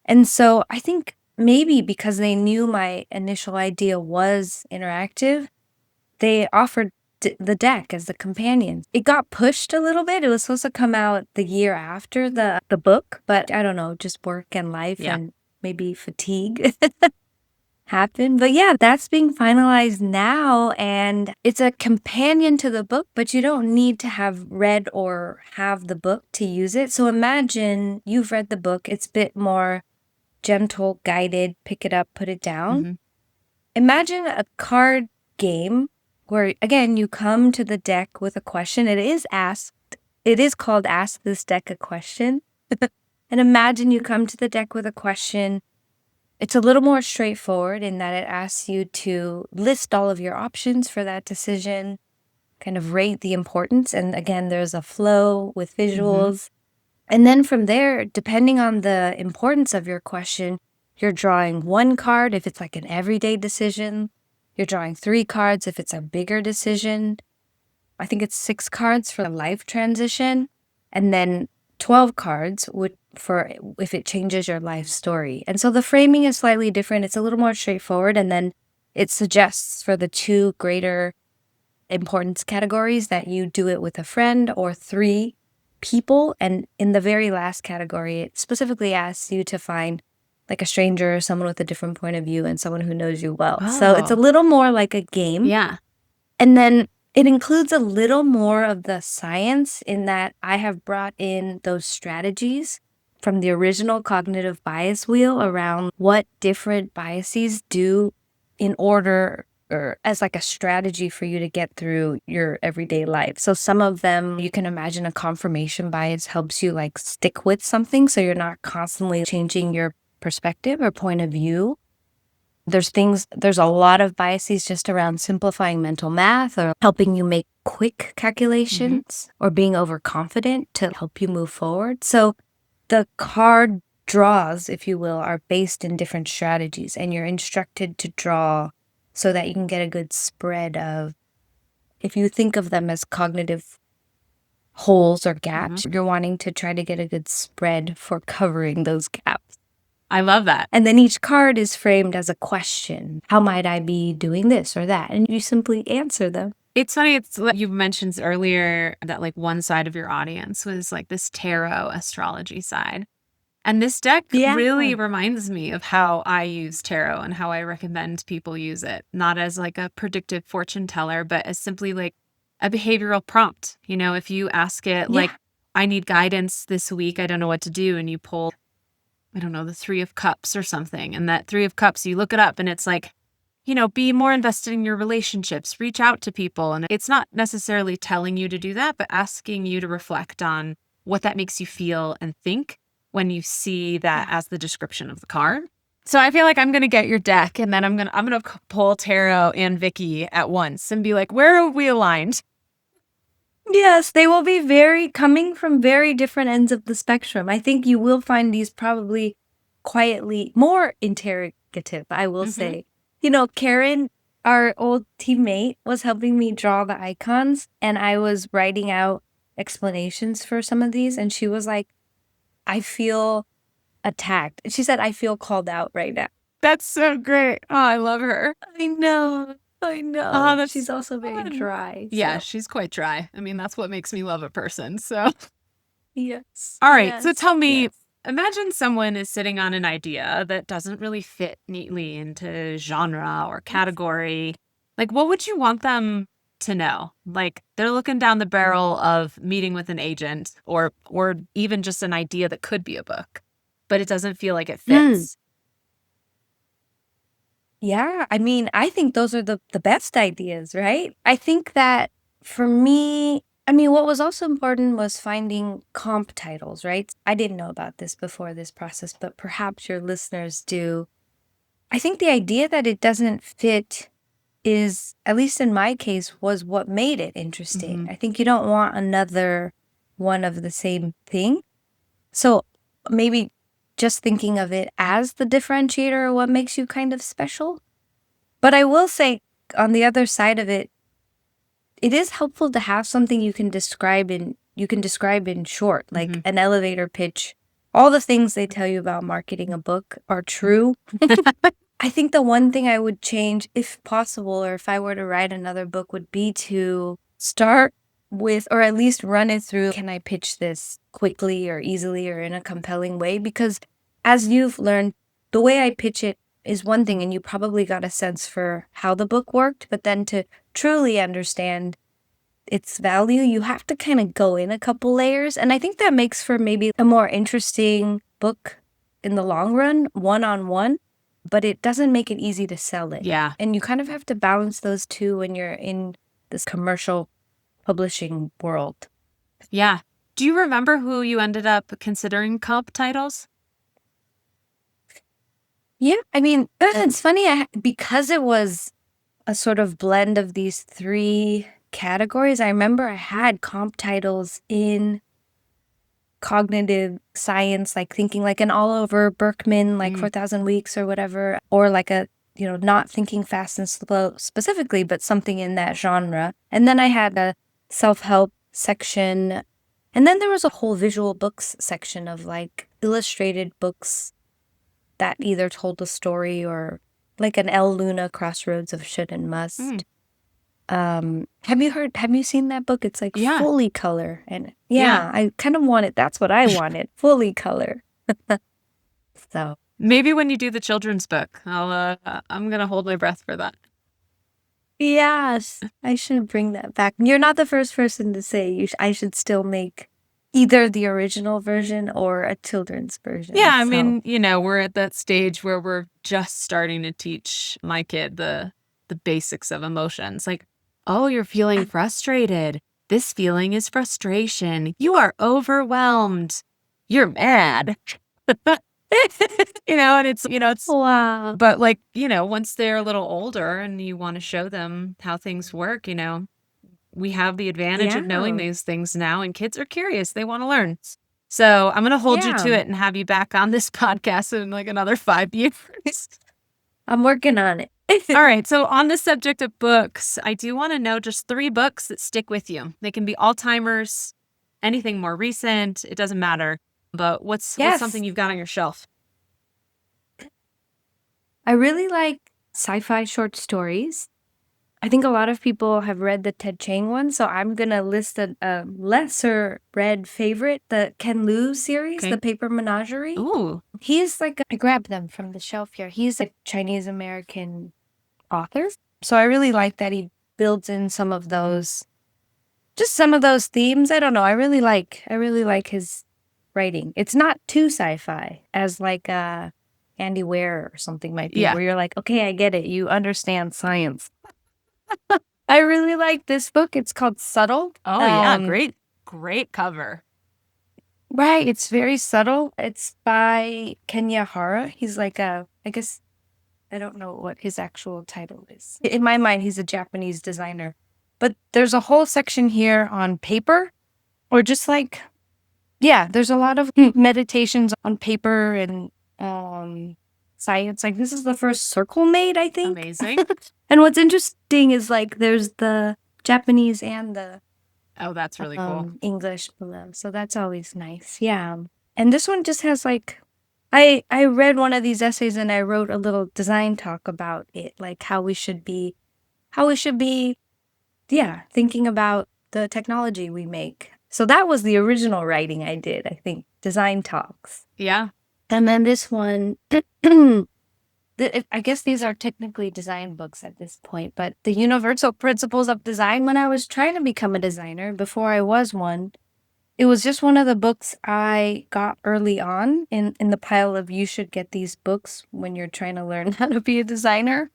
And so I think maybe because they knew my initial idea was interactive, they offered the deck as the companion. It got pushed a little bit. It was supposed to come out the year after the book, but I don't know, just work and life Yeah. and maybe fatigue happened. But yeah, that's being finalized now, and it's a companion to the book, but you don't need to have read or have the book to use it. So imagine you've read the book, it's a bit more gentle, guided, pick it up, put it down. Mm-hmm. Imagine a card game where, again, you come to the deck with a question. It is called Ask This Deck a Question. And imagine you come to the deck with a question. It's a little more straightforward in that it asks you to list all of your options for that decision, kind of rate the importance. And again, there's a flow with visuals. And then from there, depending on the importance of your question, you're drawing one card if it's like an everyday decision. You're drawing 3 cards if it's a bigger decision. I think it's 6 cards for a life transition. And then 12 cards for if it changes your life story. And so the framing is slightly different. It's a little more straightforward. And then it suggests for the 2 greater importance categories that you do it with a friend or 3 people. And in the very last category, it specifically asks you to find like a stranger or someone with a different point of view and someone who knows you well. So it's a little more like a game. Yeah. And then it includes a little more of the science in that I have brought in those strategies from the original cognitive bias wheel around what different biases do in order or as like a strategy for you to get through your everyday life. So some of them, you can imagine a confirmation bias helps you like stick with something so you're not constantly changing your perspective or point of view. There's a lot of biases just around simplifying mental math or helping you make quick calculations or being overconfident to help you move forward. So the card draws, if you will, are based in different strategies, and you're instructed to draw so that you can get a good spread of, if you think of them as cognitive holes or gaps, you're wanting to try to get a good spread for covering those gaps. I love that. And then each card is framed as a question. How might I be doing this or that? And you simply answer them. It's funny. It's like you mentioned earlier that like one side of your audience was like this tarot astrology side. And this deck really reminds me of how I use tarot and how I recommend people use it, not as like a predictive fortune teller, but as simply like a behavioral prompt. If you ask it like, I need guidance this week, I don't know what to do. And you pull, I don't know, the 3 of Cups or something. And that 3 of Cups, you look it up and it's like, be more invested in your relationships, reach out to people. And it's not necessarily telling you to do that, but asking you to reflect on what that makes you feel and think when you see that as the description of the card. So I feel like I'm going to get your deck and then I'm going to pull tarot and Vicki at once and be like, where are we aligned? Yes, they will be coming from very different ends of the spectrum. I think you will find these probably quietly more interrogative, I will say. Karen our old teammate was helping me draw the icons, and I was writing out explanations for some of these, and she was like, I feel attacked. She said, I feel called out right now. That's so great. Oh, I love her. I know. I Oh, know. that's She's also very fun. dry. Yeah, So, she's quite dry. I mean, that's what makes me love a person. So, yes. all right. So Yes. tell me, Yes. imagine someone is sitting on an idea that doesn't really fit neatly into genre or category. Like, what would you want them to know? Like, they're looking down the barrel of meeting with an agent or even just an idea that could be a book, but it doesn't feel like it Mm. fits. Yeah. I mean, I think those are the best ideas, right? I think that for me, I mean, what was also important was finding comp titles, right? I didn't know about this before this process, but perhaps your listeners do. I think the idea that it doesn't fit is, at least in my case, was what made it interesting. Hmm. I think you don't want another one of the same thing. So maybe just thinking of it as the differentiator or what makes you kind of special. But I will say, on the other side of it, it is helpful to have something you can describe in short, like Hmm. an elevator pitch. All the things they tell you about marketing a book are true. I think the one thing I would change, if possible, or if I were to write another book, would be to start with, or at least run it through, can I pitch this quickly or easily or in a compelling way? Because as you've learned, the way I pitch it is one thing, and you probably got a sense for how the book worked, but then to truly understand its value, you have to kind of go in a couple layers. And I think that makes for maybe a more interesting book in the long run, one on one, but it doesn't make it easy to sell it. Yeah. And you kind of have to balance those two when you're in this commercial publishing world. Yeah. Do you remember who you ended up considering comp titles? Yeah, I mean, it's funny because it was a sort of blend of these three categories. I remember I had comp titles in cognitive science, like thinking like an Oliver Berkman, like Mm. 4,000 Weeks or whatever, or like not thinking fast and slow specifically, but something in that genre. And then I had a self help section. And then there was a whole visual books section of like illustrated books that either told a story or like an El Luna Crossroads of Should and Mm. Must. Have you seen that book? It's like Yeah. fully color. And Yeah. yeah, I kind of wanted, that's what I wanted, fully color. So, Maybe when you do the children's book, I'm gonna hold my breath for that. yes, I should bring that back. You're not the first person to say I should still make either the original version or a children's Yeah, version. I So, mean, we're at that stage where we're just starting to teach my kid the basics of emotions. Like, oh, you're feeling frustrated. This feeling is frustration. You are overwhelmed. You're mad. And it's wow. but like, once they're a little older and you want to show them how things work, we have the advantage of knowing Yeah. these things now, and kids are curious. They want to learn. So I'm going to hold you to Yeah. it and have you back on this podcast in like another 5 years. I'm working on it. All right. So on the subject of books, I do want to know just 3 books that stick with you. They can be all-timers, anything more recent. It doesn't matter. But what's Yes. something you've got on your shelf? I really like sci-fi short stories. I think a lot of people have read the Ted Chiang one, so I'm gonna list a lesser read favorite, the Ken Liu series, Okay. The Paper Menagerie. Ooh. He's like, I grabbed them from the shelf here. He's a Chinese American author. So I really like that he builds in just some of those themes. I don't know. I really like his writing. It's not too sci-fi as like Andy Weir or something might be, Yeah. where you're like, okay, I get it. You understand science. I really like this book. It's called Subtle. Oh, yeah. Great cover. Right. It's very subtle. It's by Kenya Hara. He's like I guess, I don't know what his actual title is. In my mind, he's a Japanese designer. But there's a whole section here on paper, or just like, yeah, there's a lot of meditations on paper and science. Like, this is the first circle made, I think. Amazing. And what's interesting is, like, there's the Japanese and the Oh, that's really cool. English below. So that's always nice. Yeah. And this one just has, like, I read one of these essays and I wrote a little design talk about it, like how we should be, yeah, thinking about the technology we make. So that was the original writing I did, I think, design talks. Yeah. And then this one, I guess these are technically design books at this point, but the universal principles of design, when I was trying to become a designer, before I was one, it was just one of the books I got early on in the pile of you should get these books when you're trying to learn how to be a designer.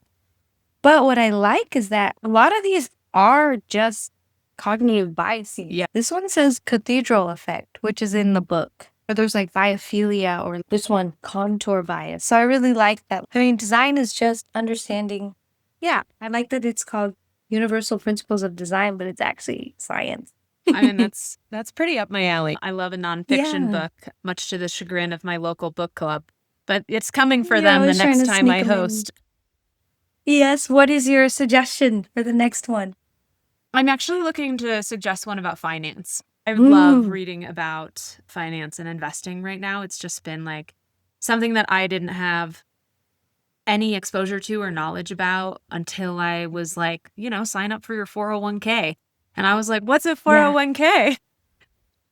But what I like is that a lot of these are just cognitive biases. Yeah. This one says cathedral effect, which is in the book. Or there's like biophilia, or this one, contour bias. So I really like that. I mean, design is just understanding. Yeah, I like that it's called Universal Principles of Design, but it's actually science. I mean, that's pretty up my alley. I love a nonfiction Yeah. book, much to the chagrin of my local book club. But it's coming for Yeah, I them the was trying next to time I sneak 'em in. host. Yes, what is your suggestion for the next one? I'm actually looking to suggest one about finance. I love Mm. reading about finance and investing right now. It's just been like something that I didn't have any exposure to or knowledge about until I was like, sign up for your 401k. And I was like, what's a Yeah. 401k?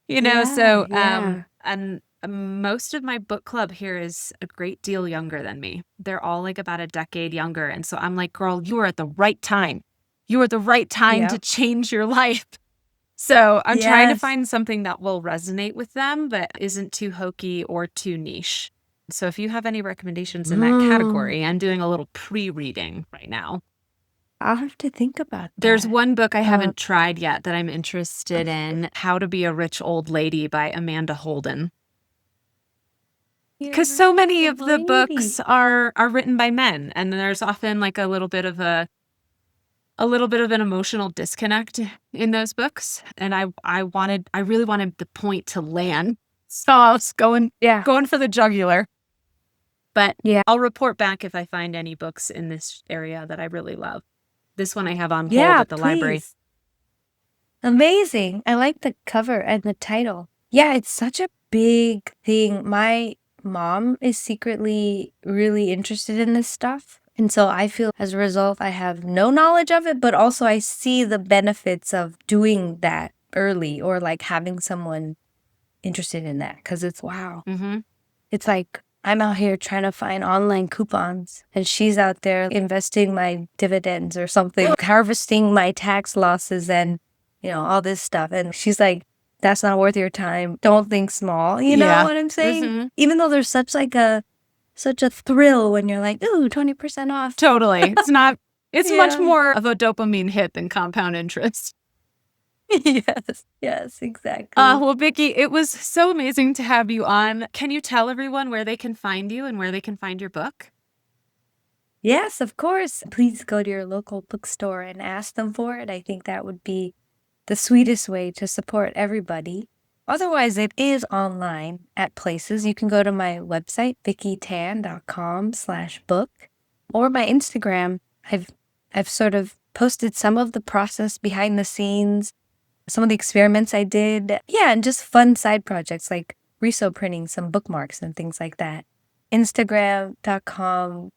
So Yeah. and most of my book club here is a great deal younger than me. They're all like about a decade younger. And so I'm like, girl, you are at the right time. You are at the right time to Yep. change your life. So I'm trying to Yes. find something that will resonate with them, but isn't too hokey or too niche. So if you have any recommendations in that category, I'm doing a little pre-reading right now. I'll have to think about There's that. one book I haven't tried yet that I'm interested in, How to Be a Rich Old Lady by Amanda Holden. Because so many of the books are written by men, and there's often like a little bit of an emotional disconnect in those books. And I really wanted the point to land. So I was going for the jugular. But Yeah. I'll report back if I find any books in this area that I really love. This one I have on hold Yeah, at the library. please. Amazing. I like the cover and the title. Yeah, it's such a big thing. My mom is secretly really interested in this stuff. And so I feel as a result, I have no knowledge of it, but also I see the benefits of doing that early, or like having someone interested in that. Cause it's wow. Mm-hmm. It's like I'm out here trying to find online coupons, and she's out there investing my dividends or something, harvesting my tax losses and, all this stuff. And she's like, that's not worth your time. Don't think small. You know what I'm saying? Mm-hmm. Even though there's such a thrill when you're like, ooh, 20% off. Totally. It's not, it's much Yeah. more of a dopamine hit than compound interest. Yes, exactly. Well, Vicki, it was so amazing to have you on. Can you tell everyone where they can find you and where they can find your book? Yes, of course. Please go to your local bookstore and ask them for it. I think that would be the sweetest way to support everybody. Otherwise, it is online at places. You can go to my website, vickitan.com/book, or my Instagram. I've sort of posted some of the process behind the scenes, some of the experiments I did. Yeah, and just fun side projects like reso printing some bookmarks and things like that. Instagram.com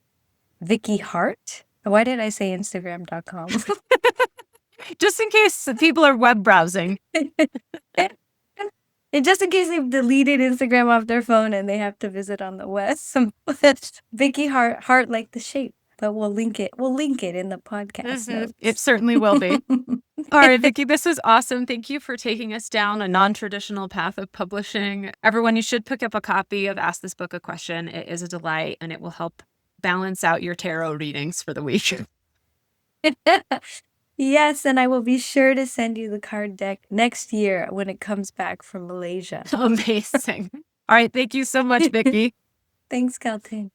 Vicki Hart. Why did I say Instagram.com? Just in case people are web browsing. And just in case they've deleted Instagram off their phone and they have to visit on the web. Vicki Hart like the shape, but we'll link it. We'll link it in the podcast notes. It certainly will be. All right, Vicki, this was awesome. Thank you for taking us down a non-traditional path of publishing. Everyone, you should pick up a copy of Ask This Book a Question. It is a delight, and it will help balance out your tarot readings for the week. Yes, and I will be sure to send you the card deck next year when it comes back from Malaysia. Amazing. All right, thank you so much, Vicki. Thanks, Kelton.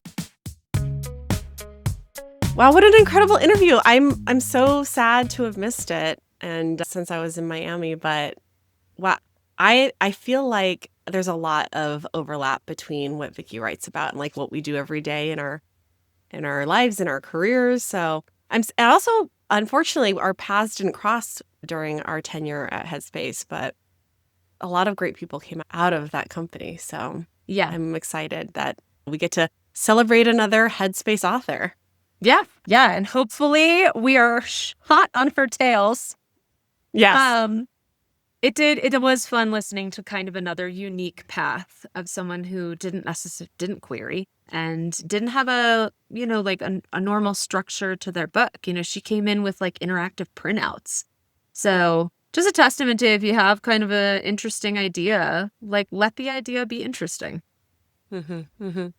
Wow, what an incredible interview. I'm so sad to have missed it, and since I was in Miami, but wow, I feel like there's a lot of overlap between what Vicki writes about and like what we do every day in our in our lives, in our careers. So and also, unfortunately, our paths didn't cross during our tenure at Headspace, but a lot of great people came out of that company. So Yeah. I'm excited that we get to celebrate another Headspace author. Yeah. Yeah. And hopefully we are hot on her tails. Yes. It was fun listening to kind of another unique path of someone who didn't query and didn't have a normal structure to their book. She came in with like interactive printouts. So just a testament to, if you have kind of an interesting idea, like, let the idea be interesting.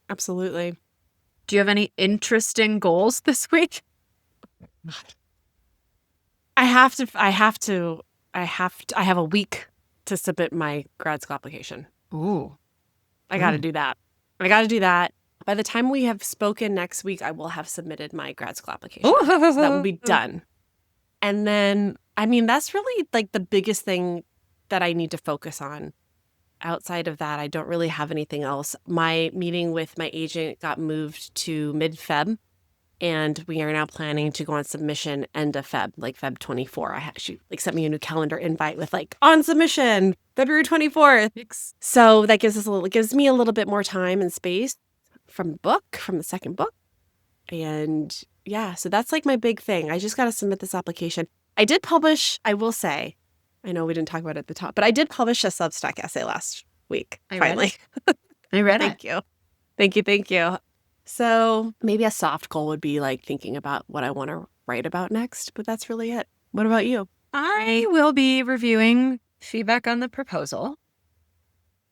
Absolutely. Do you have any interesting goals this week? I have a week to submit my grad school application. Ooh. I got to do that. By the time we have spoken next week, I will have submitted my grad school application. So that will be done. And then, I mean, that's really like the biggest thing that I need to focus on. Outside of that, I don't really have anything else. My meeting with my agent got moved to mid-Feb, and we are now planning to go on submission end of Feb, like Feb 24. She sent me a new calendar invite with like on submission February 24th. So that gives me a little bit more time and space from the second book. And yeah, so that's like my big thing. I just got to submit this application. I did publish, I will say, I know we didn't talk about it at the top, but I did publish a Substack essay last week, finally. I read it. Thank you. So maybe a soft goal would be like thinking about what I want to write about next, but that's really it. What about you? I will be reviewing feedback on the proposal.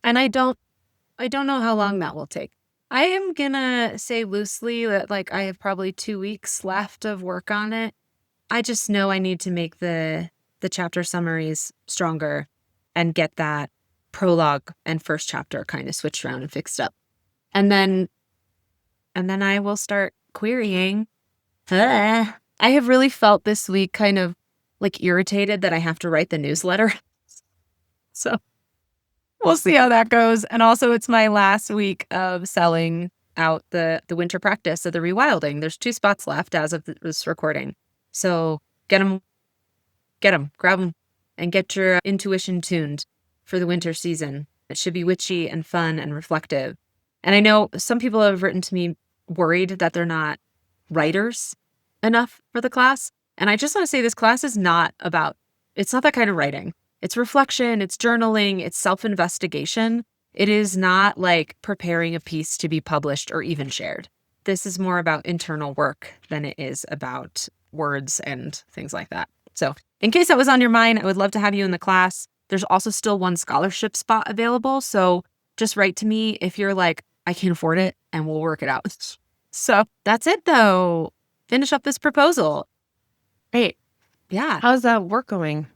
And I don't know how long that will take. I am gonna say loosely that like I have probably 2 weeks left of work on it. I just know I need to make the chapter summaries stronger and get that prologue and first chapter kind of switched around and fixed up. And then I will start querying. I have really felt this week kind of like irritated that I have to write the newsletter. So we'll see how that goes. And also, it's my last week of selling out the winter practice of the rewilding. There's 2 spots left as of this recording. So get them, grab them, and get your intuition tuned for the winter season. It should be witchy and fun and reflective. And I know some people have written to me worried that they're not writers enough for the class. And I just want to say this class is it's not that kind of writing. It's reflection, it's journaling, it's self-investigation. It is not like preparing a piece to be published or even shared. This is more about internal work than it is about words and things like that. So in case that was on your mind, I would love to have you in the class. There's also still 1 scholarship spot available. So just write to me if you're like, I can't afford it, and we'll work it out. So that's it, though. Finish up this proposal. Great. Yeah. How's that work going?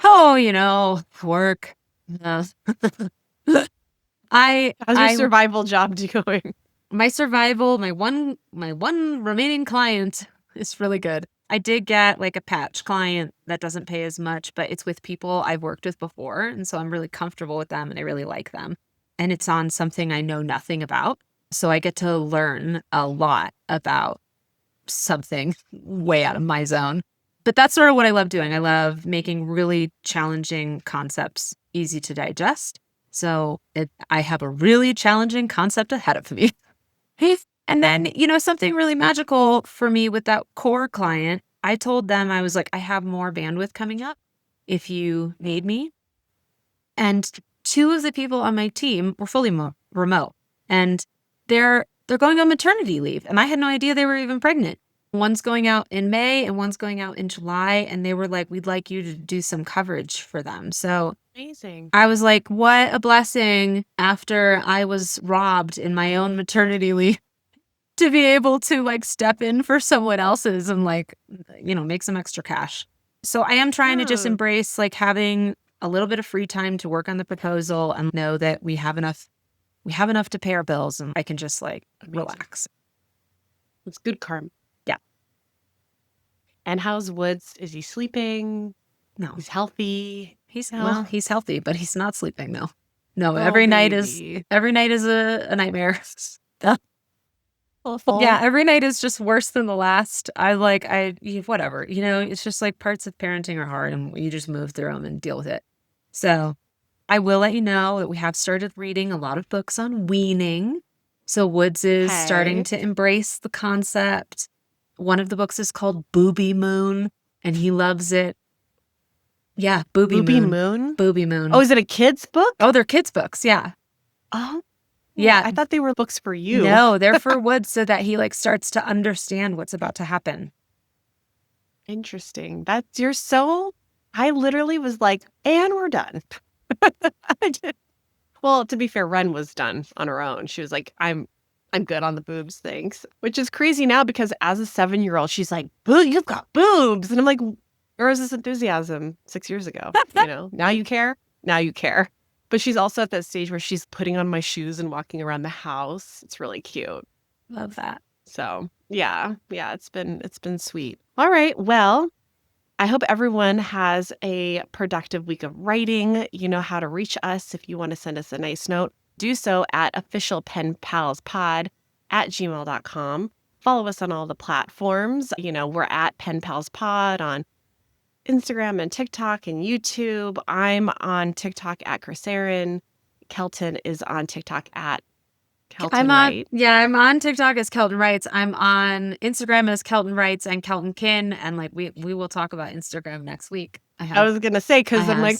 Oh, work. How's your survival job going? My survival, my one remaining client is really good. I did get like a patch client that doesn't pay as much, but it's with people I've worked with before. And so I'm really comfortable with them and I really like them. And it's on something I know nothing about. So I get to learn a lot about something way out of my zone. But that's sort of what I love doing. I love making really challenging concepts easy to digest. So I have a really challenging concept ahead of me. And then, something really magical for me with that core client, I told them, I was like, I have more bandwidth coming up if you need me. And 2 of the people on my team were fully remote. And they're going on maternity leave. And I had no idea they were even pregnant. One's going out in May and one's going out in July. And they were like, we'd like you to do some coverage for them. So amazing. I was like, what a blessing after I was robbed in my own maternity leave to be able to like step in for someone else's and like, make some extra cash. So I am trying to just embrace like having a little bit of free time to work on the proposal and know that we have enough to pay our bills and I can just like relax. It's good karma. Yeah. And how's Woods? Is he sleeping? No. He's healthy. He's healthy, but he's not sleeping though. No, Oh, every night is a nightmare. Yeah, every night is just worse than the last. Whatever, it's just like parts of parenting are hard and you just move through them and deal with it. So I will let you know that we have started reading a lot of books on weaning. So Woods is starting to embrace the concept. One of the books is called Booby Moon, and he loves it. Yeah, Booby Moon. Booby Moon. Oh, is it a kid's book? Oh, they're kids' books, yeah. Oh. Yeah. I thought they were books for you. No, they're for Woods so that he starts to understand what's about to happen. Interesting. I literally was like, and we're done. I did. Well, to be fair, Ren was done on her own. She was like, I'm good on the boobs, thanks. Which is crazy now because as a 7-year-old, she's like, boo, you've got boobs. And I'm like, where was this enthusiasm 6 years ago? Now you care? Now you care. But she's also at that stage where she's putting on my shoes and walking around the house. It's really cute. Love that. So yeah, it's been sweet. All right, well, I hope everyone has a productive week of writing. You know how to reach us if you want to send us a nice note. Do so at officialpenpalspod@gmail.com. Follow us on all the platforms. We're at penpalspod on Instagram and TikTok and YouTube. I'm on TikTok at Chris Aaron. Kelton is on TikTok at Kelton Wright. I'm on TikTok as Kelton Wrights. I'm on Instagram as Kelton Wrights and Kelton Kin. And we will talk about Instagram next week. I was going to say, because I'm like,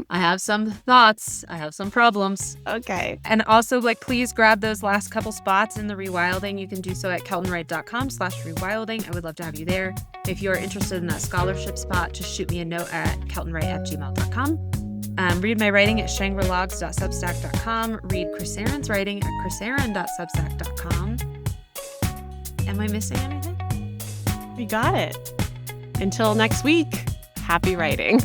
I have some thoughts. I have some problems. Okay. And also, please grab those last couple spots in the rewilding. You can do so at keltonwright.com/rewilding. I would love to have you there. If you're interested in that scholarship spot, just shoot me a note at keltonwright@gmail.com. Read my writing at shangrilogs.substack.com. Read Chris Aaron's writing at chrisaaron.substack.com. Am I missing anything? You got it. Until next week, happy writing.